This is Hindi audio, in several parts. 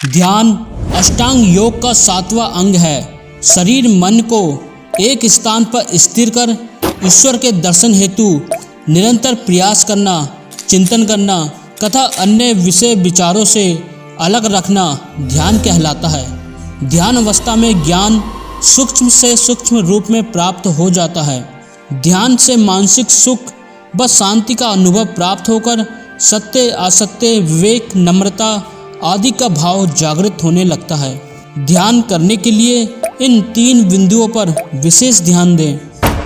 ध्यान अष्टांग योग का 7वां अंग है। शरीर मन को एक स्थान पर स्थिर कर ईश्वर के दर्शन हेतु निरंतर प्रयास करना, चिंतन करना तथा अन्य विषय विचारों से अलग रखना ध्यान कहलाता है। ध्यान अवस्था में ज्ञान सूक्ष्म से सूक्ष्म रूप में प्राप्त हो जाता है। ध्यान से मानसिक सुख व शांति का अनुभव प्राप्त होकर सत्य, असत्य, विवेक, नम्रता आदि का भाव जागृत होने लगता है। ध्यान करने के लिए इन 3 बिंदुओं पर विशेष ध्यान दें।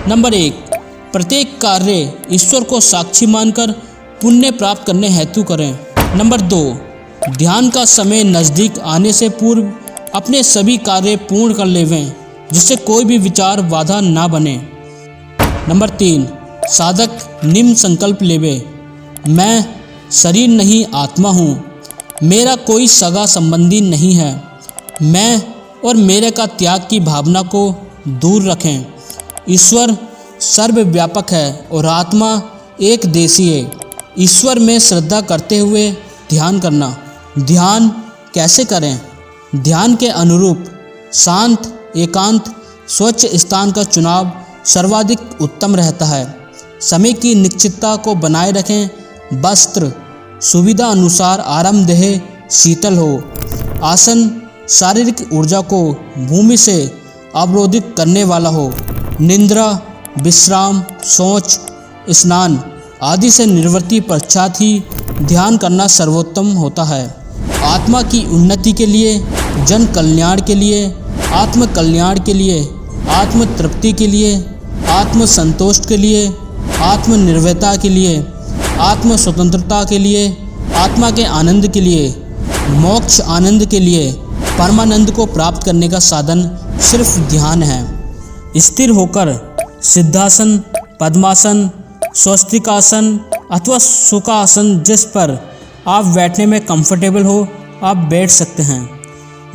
नंबर 1, प्रत्येक कार्य ईश्वर को साक्षी मानकर पुण्य प्राप्त करने हेतु करें। नंबर 2, ध्यान का समय नज़दीक आने से पूर्व अपने सभी कार्य पूर्ण कर लेवें, जिससे कोई भी विचार बाधा ना बने। नंबर 3, साधक निम्न संकल्प लेवे, मैं शरीर नहीं आत्मा हूँ, मेरा कोई सगा संबंधी नहीं है। मैं और मेरे का त्याग की भावना को दूर रखें। ईश्वर सर्वव्यापक है और आत्मा एक देशी है। ईश्वर में श्रद्धा करते हुए ध्यान करना। ध्यान कैसे करें? ध्यान के अनुरूप शांत, एकांत, स्वच्छ स्थान का चुनाव सर्वाधिक उत्तम रहता है। समय की निश्चितता को बनाए रखें। वस्त्र सुविधा अनुसार आरामदेह शीतल हो। आसन शारीरिक ऊर्जा को भूमि से अवरोधित करने वाला हो। निद्रा, विश्राम, शौच, स्नान आदि से निवृत्ति पश्चात ही ध्यान करना सर्वोत्तम होता है। आत्मा की उन्नति के लिए, जन कल्याण के लिए, आत्म कल्याण के लिए, आत्म तृप्ति के लिए, आत्म संतोष के लिए, आत्मनिर्भरता के लिए, आत्म स्वतंत्रता के लिए, आत्मा के आनंद के लिए, मोक्ष आनंद के लिए, परमानंद को प्राप्त करने का साधन सिर्फ ध्यान है। स्थिर होकर सिद्धासन, पद्मासन, स्वस्तिकासन अथवा सुखासन जिस पर आप बैठने में कंफर्टेबल हो, आप बैठ सकते हैं।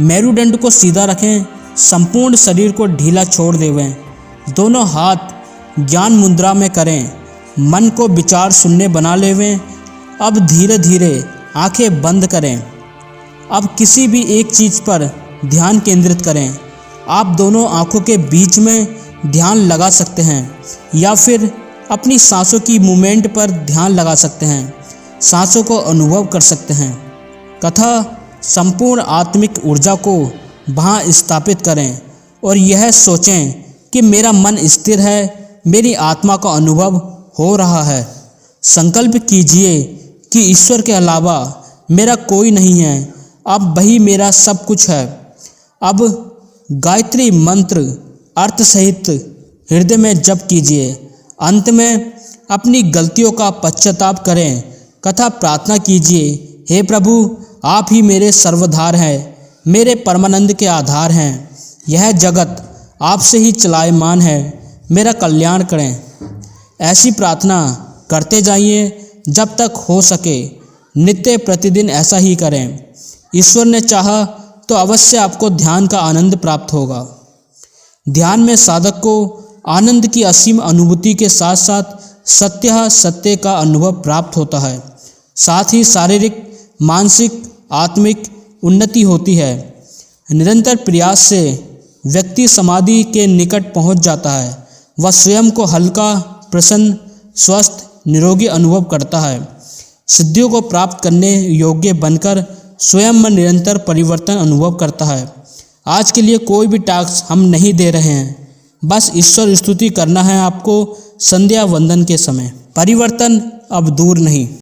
मेरुदंड को सीधा रखें। संपूर्ण शरीर को ढीला छोड़ देवें। दोनों हाथ ज्ञान मुद्रा में करें। मन को विचार शून्य बना लेवें। अब धीरे धीरे आंखें बंद करें। अब किसी भी एक चीज़ पर ध्यान केंद्रित करें। आप दोनों आंखों के बीच में ध्यान लगा सकते हैं या फिर अपनी सांसों की मूवमेंट पर ध्यान लगा सकते हैं। सांसों को अनुभव कर सकते हैं तथा संपूर्ण आत्मिक ऊर्जा को वहाँ स्थापित करें और यह सोचें कि मेरा मन स्थिर है, मेरी आत्मा का अनुभव हो रहा है। संकल्प कीजिए कि ईश्वर के अलावा मेरा कोई नहीं है, अब वही मेरा सब कुछ है। अब गायत्री मंत्र अर्थ सहित हृदय में जप कीजिए। अंत में अपनी गलतियों का पश्चाताप करें तथा प्रार्थना कीजिए, हे प्रभु, आप ही मेरे सर्वधार हैं, मेरे परमानंद के आधार हैं। यह जगत आपसे ही चलायमान है, मेरा कल्याण करें। ऐसी प्रार्थना करते जाइए जब तक हो सके। नित्य प्रतिदिन ऐसा ही करें। ईश्वर ने चाहा तो अवश्य आपको ध्यान का आनंद प्राप्त होगा। ध्यान में साधक को आनंद की असीम अनुभूति के साथ साथ सत्य का अनुभव प्राप्त होता है। साथ ही शारीरिक, मानसिक, आत्मिक उन्नति होती है। निरंतर प्रयास से व्यक्ति समाधि के निकट पहुंच जाता है। वह स्वयं को हल्का, प्रसन्न, स्वस्थ, निरोगी अनुभव करता है। सिद्धियों को प्राप्त करने योग्य बनकर स्वयं में निरंतर परिवर्तन अनुभव करता है। आज के लिए कोई भी टास्क हम नहीं दे रहे हैं, बस ईश्वर स्तुति करना है आपको संध्या वंदन के समय। परिवर्तन अब दूर नहीं।